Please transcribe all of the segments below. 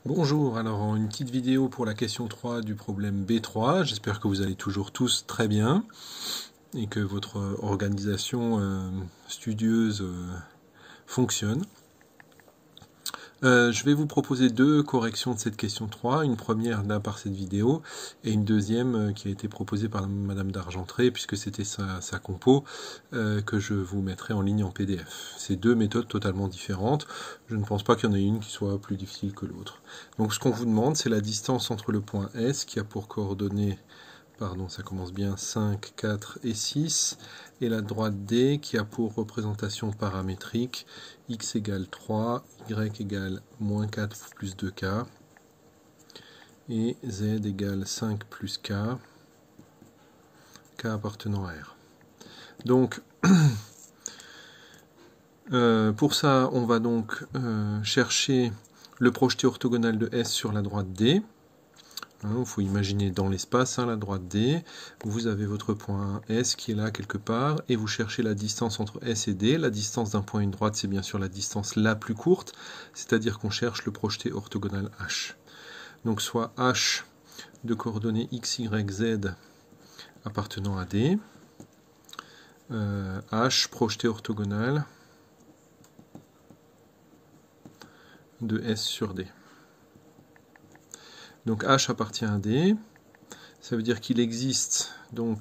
Bonjour, alors une petite vidéo pour la question 3 du problème B3. J'espère que vous allez toujours tous très bien et que votre organisation studieuse fonctionne. Je vais vous proposer deux corrections de cette question 3, une première là par cette vidéo et une deuxième qui a été proposée par Madame d'Argentré puisque c'était sa compo que je vous mettrai en ligne en PDF. C'est deux méthodes totalement différentes, je ne pense pas qu'il y en ait une qui soit plus difficile que l'autre. Donc ce qu'on vous demande c'est la distance entre le point S qui a pour coordonnées, pardon ça commence bien, 5, 4 et 6, et la droite D qui a pour représentation paramétrique x égale 3, y égale moins 4 plus 2k, et z égale 5 plus k, k appartenant à R. Donc, pour ça, on va donc chercher le projeté orthogonal de S sur la droite D. Il faut imaginer dans l'espace, la droite D, vous avez votre point S qui est là quelque part, et vous cherchez la distance entre S et D. La distance d'un point et une droite, c'est bien sûr la distance la plus courte, c'est-à-dire qu'on cherche le projeté orthogonal H. Donc soit H de coordonnées X, Y, Z appartenant à D, H projeté orthogonal de S sur D. Donc H appartient à D, ça veut dire qu'il existe un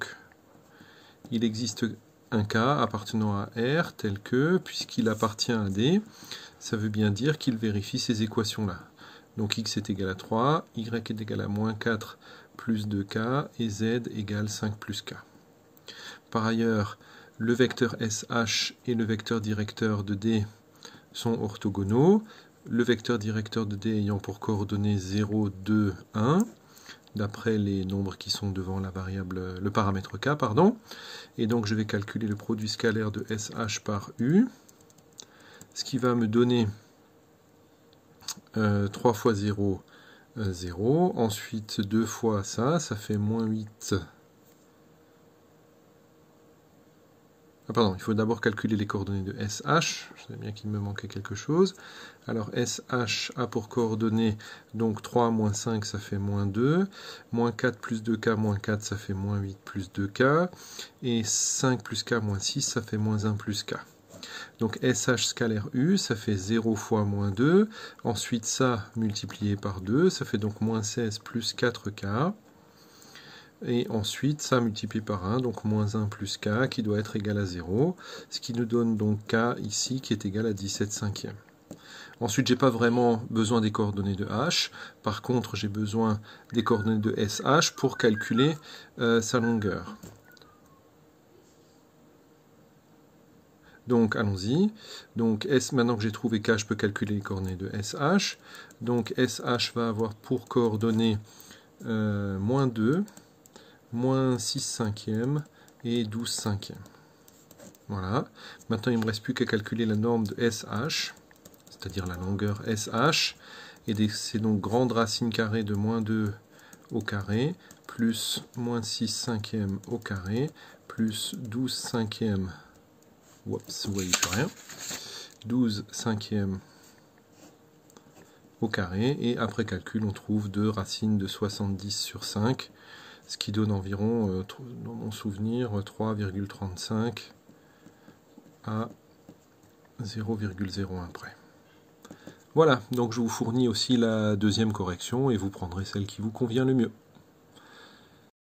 K appartenant à R tel que, puisqu'il appartient à D, ça veut bien dire qu'il vérifie ces équations-là. Donc X est égal à 3, Y est égal à moins 4 plus 2K, et Z égale 5 plus K. Par ailleurs, le vecteur SH et le vecteur directeur de D sont orthogonaux. Le vecteur directeur de D ayant pour coordonnées 0, 2, 1, d'après les nombres qui sont devant la variable, le paramètre K, pardon. Et donc je vais calculer le produit scalaire de SH par U, ce qui va me donner 3 fois 0, 0. Ensuite 2 fois ça fait moins 8. Ah pardon, il faut d'abord calculer les coordonnées de SH, je sais bien qu'il me manquait quelque chose. Alors SH a pour coordonnées donc 3 moins 5 ça fait moins 2, moins 4 plus 2K moins 4 ça fait moins 8 plus 2K, et 5 plus K moins 6 ça fait moins 1 plus K. Donc SH scalaire U ça fait 0 fois moins 2, ensuite ça multiplié par 2, ça fait donc moins 16 plus 4K. Et ensuite, ça multiplié par 1, donc moins 1 plus k, qui doit être égal à 0, ce qui nous donne donc k ici, qui est égal à 17 cinquièmes. Ensuite, je n'ai pas vraiment besoin des coordonnées de h, par contre, j'ai besoin des coordonnées de sh pour calculer sa longueur. Donc, allons-y. Donc, maintenant que j'ai trouvé k, je peux calculer les coordonnées de sh. Donc, sh va avoir pour coordonnées moins 2, moins 6 cinquièmes et 12 cinquièmes. Voilà. Maintenant, il ne me reste plus qu'à calculer la norme de SH, c'est-à-dire la longueur SH, et c'est donc grande racine carrée de moins 2 au carré, plus moins 6 cinquièmes au carré, plus 12 cinquièmes, oups, vous voyez plus rien, 12 cinquièmes au carré, et après calcul, on trouve 2 racines de 70 sur 5, ce qui donne environ, dans mon souvenir, 3,35 à 0,01 près. Voilà, donc je vous fournis aussi la deuxième correction et vous prendrez celle qui vous convient le mieux.